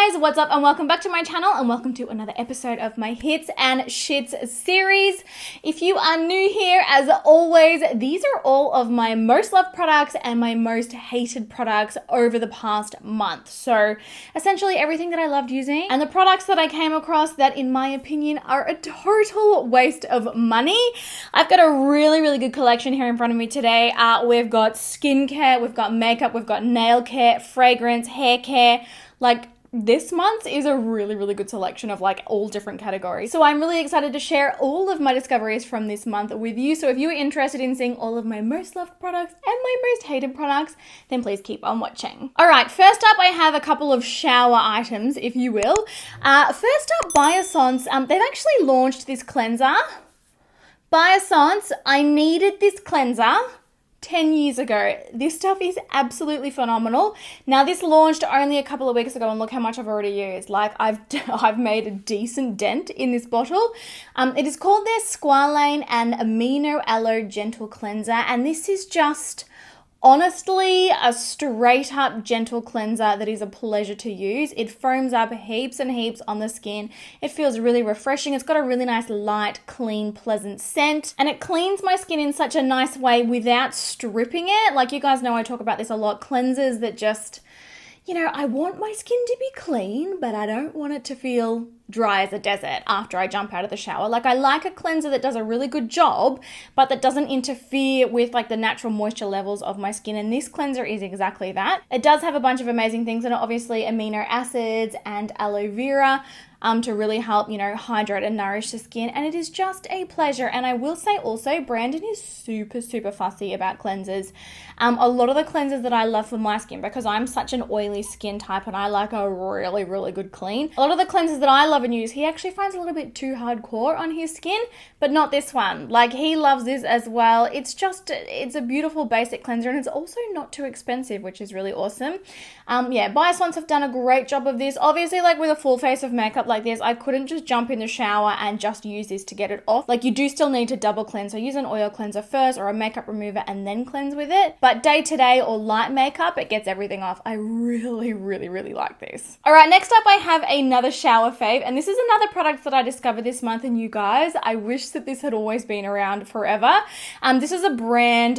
guys, what's up and welcome back to my channel and welcome to another episode of my Hits and Shits series. If you are new here, as always, these are all of my most loved products and my most hated products over the past month. So essentially everything that I loved using and the products that I came across that in my opinion are a total waste of money. I've got a really good collection here in front of me today. We've got skincare, we've got makeup, we've got nail care, fragrance, hair care. Like, this month is a really good selection of like all different categories. So I'm really excited to share all of my discoveries from this month with you. So if you are interested in seeing all of my most loved products and my most hated products, then please keep on watching. All right, first up I have a couple of shower items, if you will. First up, Biossance. They've actually launched this cleanser. Biossance, I needed this cleanser 10 years ago. This stuff is absolutely phenomenal. Now this launched only a couple of weeks ago and look how much I've already used. Like I've made a decent dent in this bottle. It is called their Squalane and Amino Aloe Gentle Cleanser, and this is just honestly a straight up gentle cleanser that is a pleasure to use. It foams up heaps and heaps on the skin. It feels really refreshing. It's got a really nice light, clean, pleasant scent, and it cleans my skin in such a nice way without stripping it. Like, you guys know I talk about this a lot. Cleansers that just, you know, I want my skin to be clean, but I don't want it to feel dry as a desert after I jump out of the shower. Like, I like a cleanser that does a really good job, but that doesn't interfere with like the natural moisture levels of my skin. And this cleanser is exactly that. It does have a bunch of amazing things in it, obviously amino acids and aloe vera, to really help, you know, hydrate and nourish the skin. And it is just a pleasure. And I will say also, Brandon is super fussy about cleansers. A lot of the cleansers that I love for my skin, because I'm such an oily skin type and I like a really good clean. A lot of the cleansers that I love and use, he actually finds a little bit too hardcore on his skin, but not this one. Like, he loves this as well. It's a beautiful basic cleanser, and it's also not too expensive, which is really awesome. Yeah, Biossance have done a great job of this. Obviously, like with a full face of makeup like this, I couldn't just jump in the shower and just use this to get it off. Like, you do still need to double cleanse. So use an oil cleanser first or a makeup remover and then cleanse with it. But day to day or light makeup, it gets everything off. I really like this. All right, next up I have another shower fave, and this is another product that I discovered this month. And you guys, I wish that this had always been around forever. This is a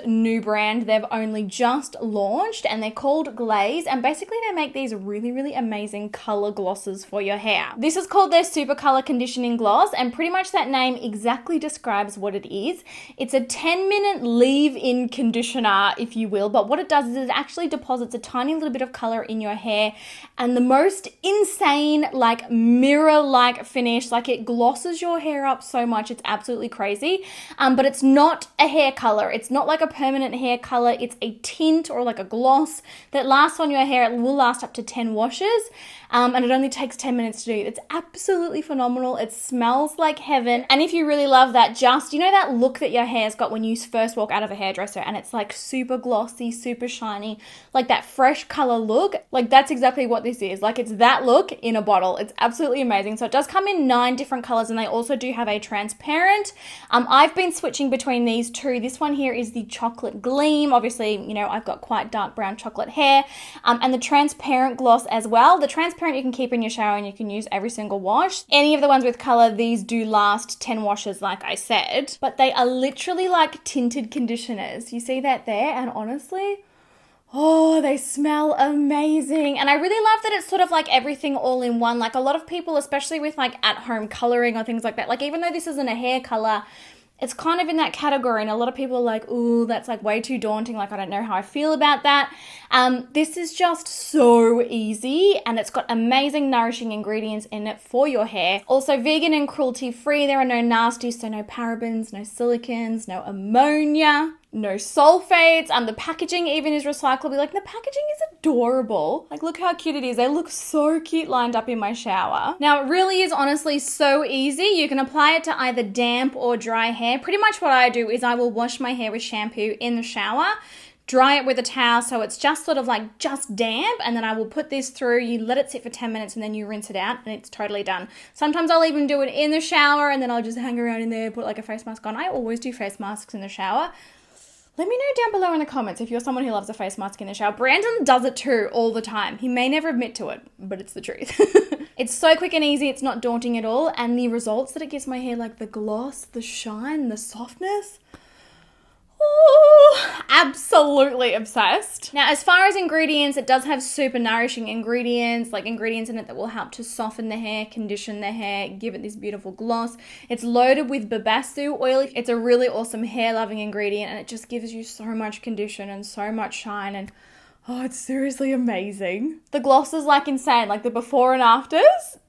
new brand. They've only just launched and they're called Glaze, and basically they make these really amazing color glosses for your hair. This is called their Super Color Conditioning Gloss, and pretty much that name exactly describes what it is. It's a 10-minute leave-in conditioner, if you will, but what it does is it actually deposits a tiny little bit of color in your hair, and the most insane, like mirror-like finish. Like, it glosses your hair up so much, it's absolutely crazy. But it's not a hair color. It's not like a permanent hair color. It's a tint or like a gloss that lasts on your hair. It will last up to 10 washes. And it only takes 10 minutes to do. It's absolutely phenomenal. It smells like heaven. And if you really love that, just, you know, that look that your hair's got when you first walk out of a hairdresser and it's like super glossy, super shiny, like that fresh color look, like that's exactly what this is. Like, it's that look in a bottle. It's absolutely amazing. So it does come in 9 different colors, and they also do have a transparent. I've been switching between these two. This one here is the chocolate gleam. Obviously, you know, I've got quite dark brown chocolate hair, and the transparent gloss as well. The transparent you can keep in your shower and you can use every single wash. Any of the ones with color, these do last 10 washes, like I said, but they are literally like tinted conditioners. You see that there? And honestly, oh, they smell amazing. And I really love that it's sort of like everything all in one. Like, a lot of people, especially with like at home coloring or things like that, like even though this isn't a hair color, it's kind of in that category, and a lot of people are like, ooh, that's like way too daunting. Like, I don't know how I feel about that. This is just so easy, and it's got amazing nourishing ingredients in it for your hair. Also vegan and cruelty free. There are no nasties, so no parabens, no silicons, no ammonia, no sulfates. The packaging even is recyclable. Like, the packaging is adorable. Like, look how cute it is. They look so cute lined up in my shower. Now, it really is honestly so easy. You can apply it to either damp or dry hair. Pretty much what I do is I will wash my hair with shampoo in the shower, dry it with a towel so it's just sort of like just damp, and then I will put this through. You let it sit for 10 minutes and then you rinse it out and it's totally done. Sometimes I'll even do it in the shower and then I'll just hang around in there, put like a face mask on. I always do face masks in the shower. Let me know down below in the comments if you're someone who loves a face mask in the shower. Brandon does it too all the time. He may never admit to it, but it's the truth. It's so quick and easy. It's not daunting at all. And the results that it gives my hair, like the gloss, the shine, the softness. Oh, absolutely obsessed. Now, as far as ingredients, it does have super nourishing ingredients, like ingredients in it that will help to soften the hair, condition the hair, give it this beautiful gloss. It's loaded with babassu oil. It's a really awesome hair-loving ingredient, and it just gives you so much condition and so much shine, and oh, it's seriously amazing. The gloss is like insane, like the before and afters.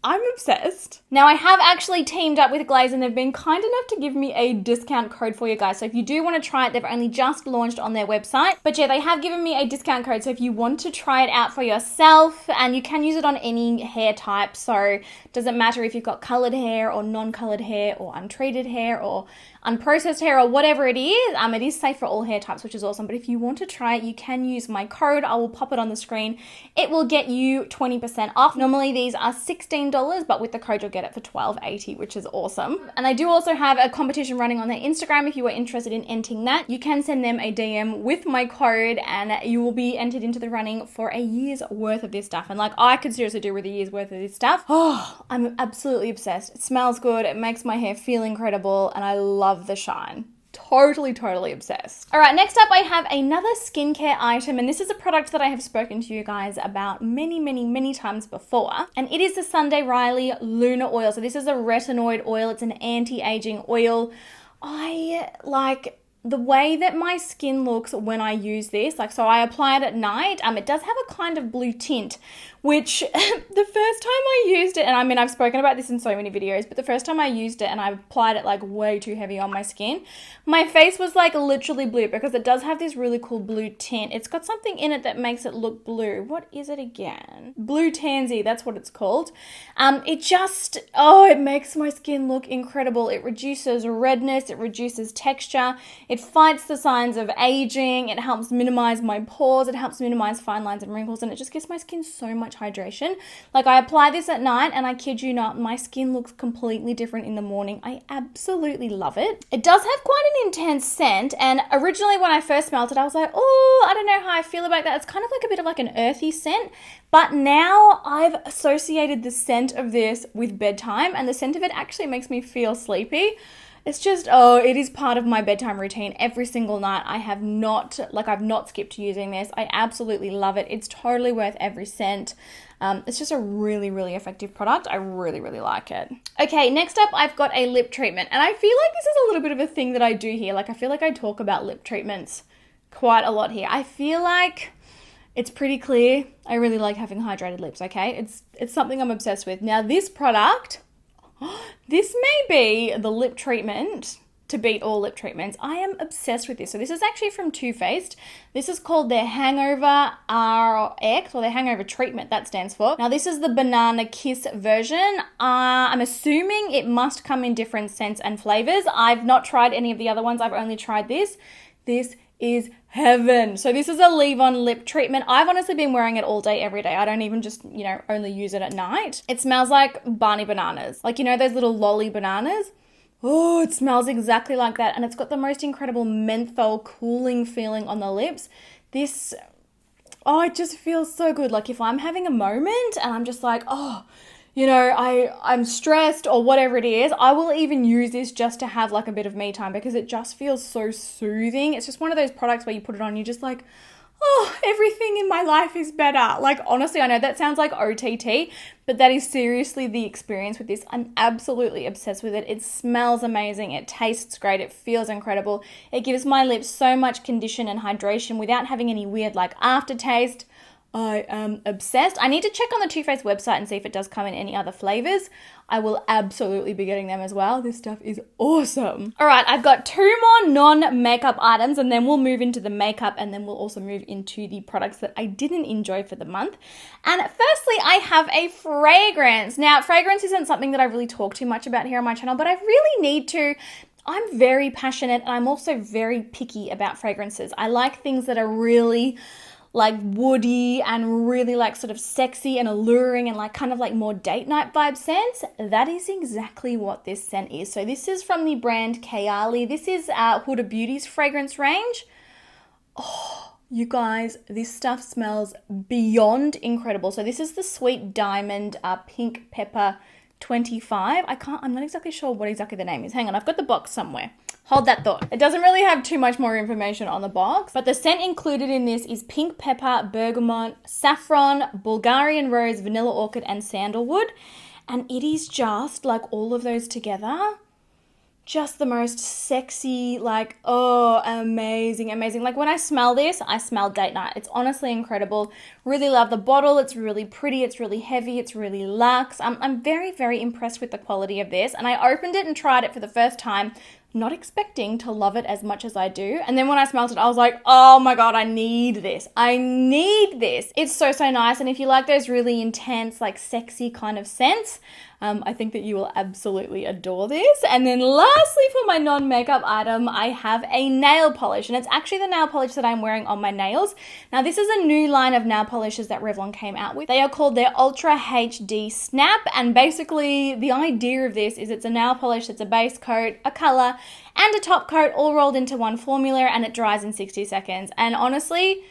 I'm obsessed. Now, I have actually teamed up with Glaze, and they've been kind enough to give me a discount code for you guys. So if you do want to try it, they've only just launched on their website. But yeah, they have given me a discount code. So if you want to try it out for yourself, and you can use it on any hair type. So it doesn't matter if you've got colored hair or non-colored hair or untreated hair or unprocessed hair or whatever it is. It is safe for all hair types, which is awesome. But if you want to try it, you can use my code. I will pop it on the screen. It will get you 20% off. Normally these are $16, but with the code you'll get it for $12.80, which is awesome. And I do also have a competition running on their Instagram. If you are interested in entering that, you can send them a DM with my code and you will be entered into the running for a year's worth of this stuff. And like, I could seriously do with a year's worth of this stuff. Oh, I'm absolutely obsessed. It smells good. It makes my hair feel incredible, and I love the shine. Totally obsessed. All right, next up I have another skincare item, and this is a product that I have spoken to you guys about many times before, and it is the Sunday Riley Lunar Oil. So this is a retinoid oil. It's an anti-aging oil. I like the way that my skin looks when I use this. Like, so I apply it at night. It does have a kind of blue tint, which the first time I used it, and I mean, I've spoken about this in so many videos, but the first time I used it and I applied it like way too heavy on my skin, my face was like literally blue because it does have this really cool blue tint. It's got something in it that makes it look blue. What is it again? Blue tansy, that's what it's called. It just, it makes my skin look incredible. It reduces redness, it reduces texture, it fights the signs of aging, it helps minimize my pores, it helps minimize fine lines and wrinkles, and it just gives my skin so much hydration. Like, I apply this at night and I kid you not, my skin looks completely different in the morning. I absolutely love it. It does have quite an intense scent, and originally when I first smelled it, I was like, oh, I don't know how I feel about that. It's kind of like a bit of like an earthy scent, but now I've associated the scent of this with bedtime, and the scent of it actually makes me feel sleepy. It's just, it is part of my bedtime routine every single night. I've not skipped using this. I absolutely love it. It's totally worth every cent. It's just a really effective product. I really like it. Okay, next up, I've got a lip treatment. And I feel like this is a little bit of a thing that I do here. Like, I feel like I talk about lip treatments quite a lot here. I feel like it's pretty clear. I really like having hydrated lips, okay? It's something I'm obsessed with. Now, this product, this may be the lip treatment to beat all lip treatments. I am obsessed with this. So this is actually from Too Faced. This is called their Hangover RX, or their Hangover Treatment, that stands for. Now, this is the Banana Kiss version. I'm assuming it must come in different scents and flavors. I've not tried any of the other ones. I've only tried this. This is heaven. So this is a leave-on lip treatment. I've honestly been wearing it all day, every day. I don't even just, only use it at night. It smells like Barney bananas. Like, those little lolly bananas? Oh, it smells exactly like that. And it's got the most incredible menthol cooling feeling on the lips. This, it just feels so good. Like, if I'm having a moment and I'm just like, I'm stressed or whatever it is, I will even use this just to have like a bit of me time because it just feels so soothing. It's just one of those products where you put it on, you're just like, everything in my life is better. Like, honestly, I know that sounds like OTT, but that is seriously the experience with this. I'm absolutely obsessed with it. It smells amazing. It tastes great. It feels incredible. It gives my lips so much condition and hydration without having any weird like aftertaste. I am obsessed. I need to check on the Too Faced website and see if it does come in any other flavors. I will absolutely be getting them as well. This stuff is awesome. All right, I've got 2 more non-makeup items, and then we'll move into the makeup, and then we'll also move into the products that I didn't enjoy for the month. And firstly, I have a fragrance. Now, fragrance isn't something that I really talk too much about here on my channel, but I really need to. I'm very passionate, and I'm also very picky about fragrances. I like things that are really like woody and really like sort of sexy and alluring and like kind of like more date night vibe scents, that is exactly what this scent is. So this is from the brand Kayali. This is Huda Beauty's fragrance range. Oh, you guys, this stuff smells beyond incredible. So this is the Sweet Diamond Pink Pepper 25. I'm not exactly sure what exactly the name is. Hang on, I've got the box somewhere. Hold that thought. It doesn't really have too much more information on the box, but the scent included in this is pink pepper, bergamot, saffron, Bulgarian rose, vanilla orchid, and sandalwood. And it is just like all of those together, just the most sexy, like, oh, amazing, amazing. Like when I smell this, I smell date night. It's honestly incredible. Really love the bottle. It's really pretty. It's really heavy. It's really luxe. I'm very, very impressed with the quality of this. And I opened it and tried it for the first time, not expecting to love it as much as I do. And then when I smelled it, I was like, oh my God, I need this. I need this. It's so, so nice. And if you like those really intense, like sexy kind of scents, I think that you will absolutely adore this. And then lastly, for my non-makeup item, I have a nail polish, and it's actually the nail polish that I'm wearing on my nails. Now, this is a new line of nail polishes that Revlon came out with. They are called their Ultra HD Snap, and basically the idea of this is it's a nail polish that's a base coat, a color, and a top coat all rolled into one formula, and it dries in 60 seconds. And honestly,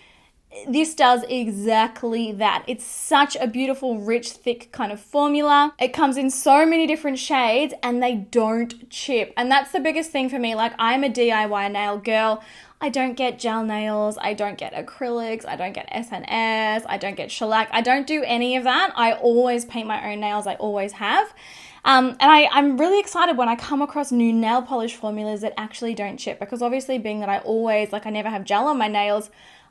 this does exactly that. It's such a beautiful, rich, thick kind of formula. It comes in so many different shades and they don't chip. And that's the biggest thing for me. Like, I'm a DIY nail girl. I don't get gel nails. I don't get acrylics. I don't get SNS. I don't get shellac. I don't do any of that. I always paint my own nails. I always have. And I'm really excited when I come across new nail polish formulas that actually don't chip, because obviously being that I never have gel on my nails,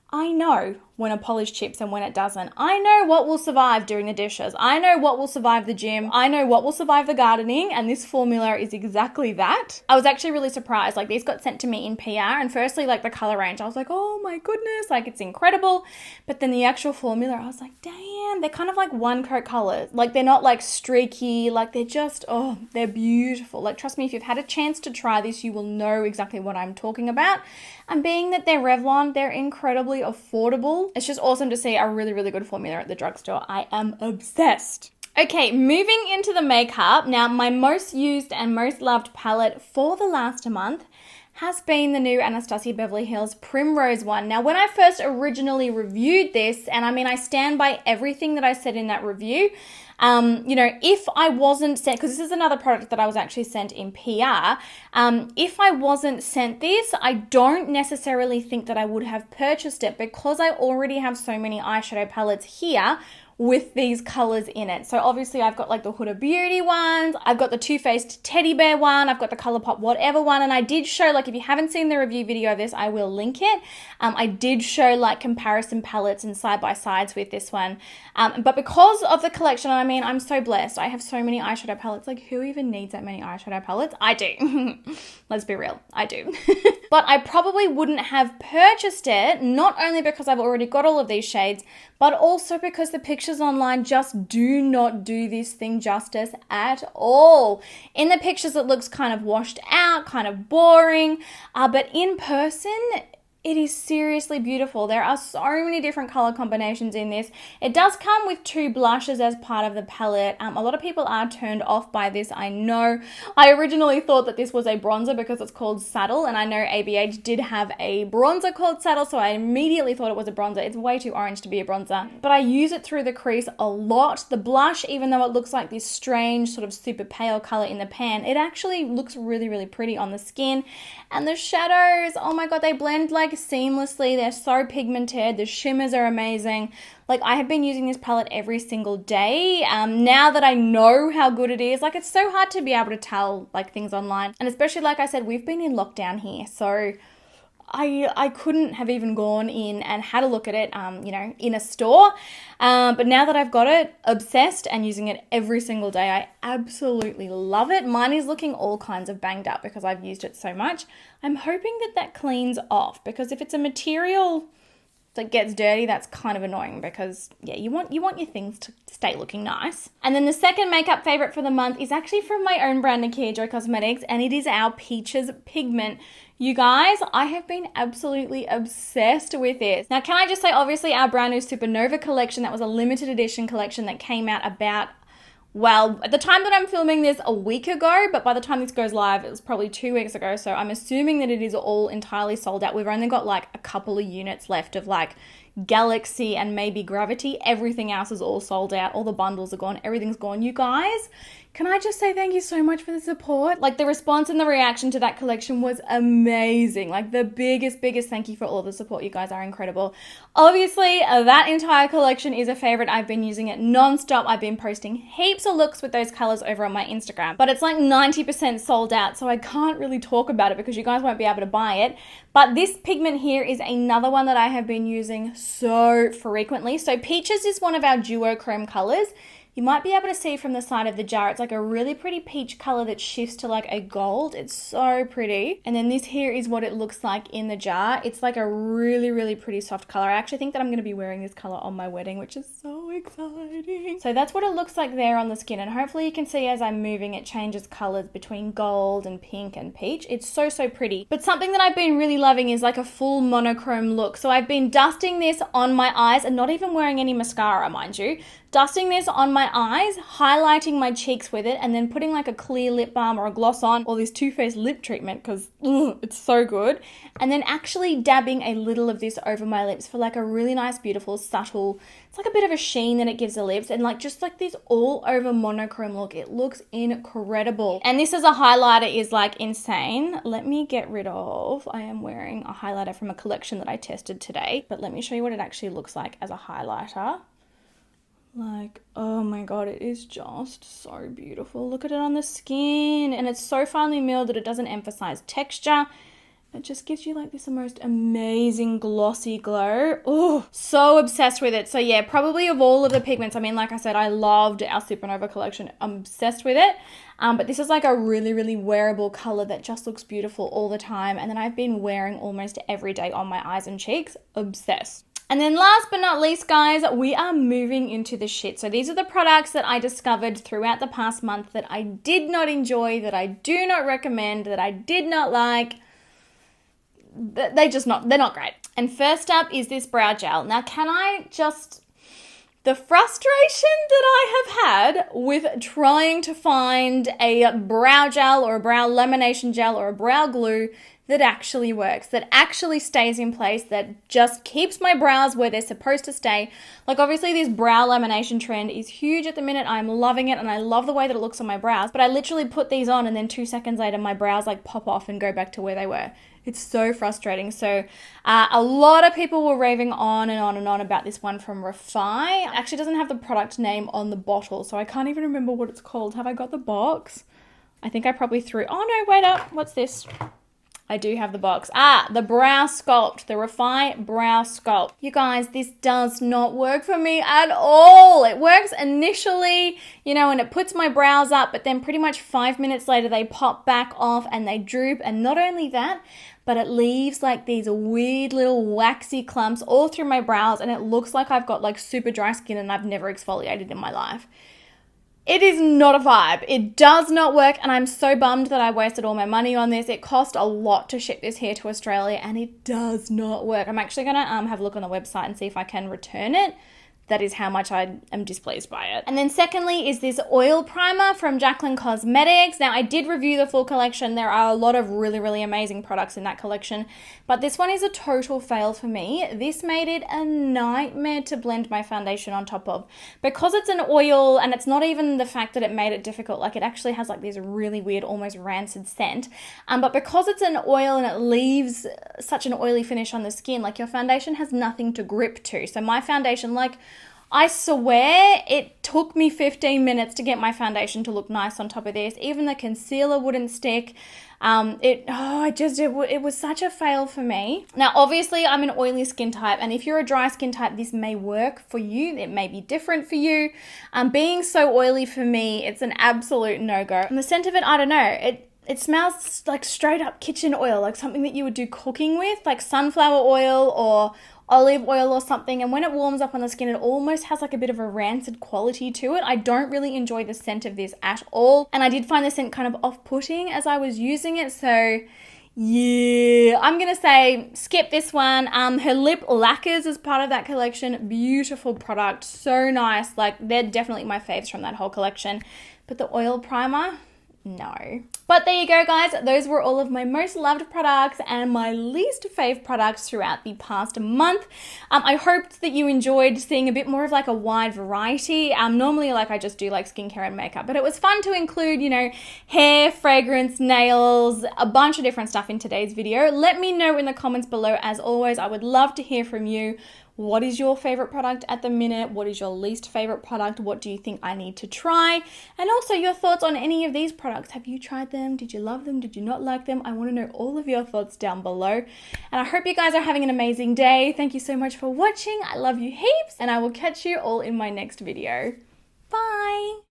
I know when a polish chips and when it doesn't. I know what will survive doing the dishes. I know what will survive the gym. I know what will survive the gardening, and this formula is exactly that. I was actually really surprised. Like, these got sent to me in PR, and firstly, like the color range, I was like, oh my goodness, like it's incredible. But then the actual formula, I was like, damn, they're kind of like one coat colors. Like, they're not like streaky, like they're just, oh, they're beautiful. Like, trust me, if you've had a chance to try this, you will know exactly what I'm talking about. And being that they're Revlon, they're incredibly affordable. It's just awesome to see a really, really good formula at the drugstore. I am obsessed. Okay, moving into the makeup. Now, my most used and most loved palette for the last month has been the new Anastasia Beverly Hills Primrose one. Now, when I first originally reviewed this, and I mean, I stand by everything that I said in that review, if I wasn't sent, because this is another product that I was actually sent in PR, if I wasn't sent this, I don't necessarily think that I would have purchased it, because I already have so many eyeshadow palettes here with these colors in it. So obviously I've got like the Huda Beauty ones, I've got the Too Faced Teddy Bear one, I've got the ColourPop whatever one, and I did show, like, if you haven't seen the review video of this, I will link it. I did show like comparison palettes and side by sides with this one. But because of the collection, I mean, I'm so blessed. I have so many eyeshadow palettes. Like, who even needs that many eyeshadow palettes? I do. Let's be real, I do. But I probably wouldn't have purchased it, not only because I've already got all of these shades, but also because the pictures online just do not do this thing justice at all. In the pictures, it looks kind of washed out, kind of boring, but in person, it is seriously beautiful. There are so many different color combinations in this. It does come with 2 blushes as part of the palette. A lot of people are turned off by this, I know. I originally thought that this was a bronzer because it's called Saddle, and I know ABH did have a bronzer called Saddle, so I immediately thought it was a bronzer. It's way too orange to be a bronzer, but I use it through the crease a lot. The blush, even though it looks like this strange sort of super pale color in the pan, it actually looks really, really pretty on the skin. And the shadows, oh my God, they blend like seamlessly. They're so pigmented. The shimmers are amazing. Like, I have been using this palette every single day. Now that I know how good it is, like, it's so hard to be able to tell like things online. And especially, like I said, we've been in lockdown here. So I couldn't have even gone in and had a look at it, in a store. But now that I've got it, obsessed and using it every single day, I absolutely love it. Mine is looking all kinds of banged up because I've used it so much. I'm hoping that that cleans off, because if it's a material that gets dirty, that's kind of annoying because, yeah, you want your things to stay looking nice. And then the second makeup favorite for the month is actually from my own brand, Nikkia Cosmetics, and it is our Peaches pigment. You guys, I have been absolutely obsessed with this. Now, can I just say, obviously, our brand new Supernova collection, that was a limited edition collection that came out about, well, at the time that I'm filming this, a week ago, but by the time this goes live, it was probably 2 weeks ago. So I'm assuming that it is all entirely sold out. We've only got like a couple of units left of like Galaxy and maybe Gravity. Everything else is all sold out. All the bundles are gone. Everything's gone. You guys, can I just say thank you so much for the support? Like, the response and the reaction to that collection was amazing. Like, the biggest thank you for all the support. You guys are incredible. Obviously, that entire collection is a favorite. I've been using it non-stop. I've been posting heaps of looks with those colors over on my Instagram, but it's like 90% sold out, so I can't really talk about it because you guys won't be able to buy it. But this pigment here is another one that I have been using so frequently. So Peaches is one of our duochrome colors. You might be able to see from the side of the jar, it's like a really pretty peach color that shifts to like a gold. It's so pretty. And then this here is what it looks like in the jar. It's like a really pretty soft color. I actually think that I'm going to be wearing this color on my wedding, which is so exciting. So that's what it looks like there on the skin. And hopefully you can see as I'm moving, it changes colors between gold and pink and peach. It's so pretty. But something that I've been really loving is like a full monochrome look. So I've been dusting this on my eyes and not even wearing any mascara, mind you. Dusting this on my eyes, highlighting my cheeks with it, and then putting like a clear lip balm or a gloss on, or this Too Faced lip treatment because it's so good. And then actually dabbing a little of this over my lips for like a really nice, beautiful, subtle, it's like a bit of a sheen that it gives the lips, and like just like this all over monochrome look. It looks incredible. And this as a highlighter is like insane. Let me get rid of, I am wearing a highlighter from a collection that I tested today, but let me show you what it actually looks like as a highlighter. Like, oh my god, it is just so beautiful. Look at it on the skin, and it's so finely milled that it doesn't emphasize texture. It just gives you like this most amazing glossy glow. Oh, so obsessed with it. So yeah, probably of all of the pigments, I mean, like I said, I loved our Supernova collection. I'm obsessed with it. But this is like a really wearable color that just looks beautiful all the time. And then I've been wearing almost every day on my eyes and cheeks. Obsessed. And then last but not least, guys, we are moving into the shit. So these are the products that I discovered throughout the past month that I did not enjoy, that I do not recommend, that I did not like. They're not great. And first up is this brow gel. Now, the frustration that I have had with trying to find a brow gel or a brow lamination gel or a brow glue that actually works, that actually stays in place, that just keeps my brows where they're supposed to stay. Like, obviously this brow lamination trend is huge at the minute. I'm loving it and I love the way that it looks on my brows, but I literally put these on and then 2 seconds later my brows like pop off and go back to where they were. It's so frustrating. So a lot of people were raving on and on and on about this one from Refi. It actually doesn't have the product name on the bottle, so I can't even remember what it's called. Have I got the box? I think I probably threw, oh no, wait up, what's this? I do have the box. The Brow Sculpt, the Refi Brow Sculpt. You guys, this does not work for me at all. It works initially, and it puts my brows up, but then pretty much 5 minutes later, they pop back off and they droop. And not only that, but it leaves like these weird little waxy clumps all through my brows, and it looks like I've got like super dry skin and I've never exfoliated in my life. It is not a vibe. It does not work, and I'm so bummed that I wasted all my money on this. It cost a lot to ship this here to Australia, and it does not work. I'm actually going to have a look on the website and see if I can return it. That is how much I am displeased by it. And then secondly is this oil primer from Gerard Cosmetics. Now, I did review the full collection. There are a lot of really amazing products in that collection, but this one is a total fail for me. This made it a nightmare to blend my foundation on top of. Because it's an oil, and it's not even the fact that it made it difficult, like it actually has like this really weird, almost rancid scent. But because it's an oil and it leaves such an oily finish on the skin, like your foundation has nothing to grip to. So my foundation, like, I swear it took me 15 minutes to get my foundation to look nice on top of this. Even the concealer wouldn't stick. It was such a fail for me. Now, obviously, I'm an oily skin type, and if you're a dry skin type, this may work for you. It may be different for you. Being so oily for me, it's an absolute no-go. And the scent of it, I don't know. It smells like straight up kitchen oil, like something that you would do cooking with, like sunflower oil or olive oil or something, and when it warms up on the skin, it almost has like a bit of a rancid quality to it. I don't really enjoy the scent of this at all, and I did find the scent kind of off-putting as I was using it, so yeah, I'm gonna say skip this one. Her lip lacquers is part of that collection. Beautiful product, so nice. Like, they're definitely my faves from that whole collection. But the oil primer, no. But there you go, guys. Those were all of my most loved products and my least fave products throughout the past month. I hoped that you enjoyed seeing a bit more of like a wide variety. Normally, like, I just do like skincare and makeup, but it was fun to include, you know, hair, fragrance, nails, a bunch of different stuff in today's video. Let me know in the comments below. As always, I would love to hear from you. What is your favorite product at the minute? What is your least favorite product? What do you think I need to try? And also your thoughts on any of these products. Have you tried them? Did you love them? Did you not like them? I want to know all of your thoughts down below. And I hope you guys are having an amazing day. Thank you so much for watching. I love you heaps, and I will catch you all in my next video. Bye.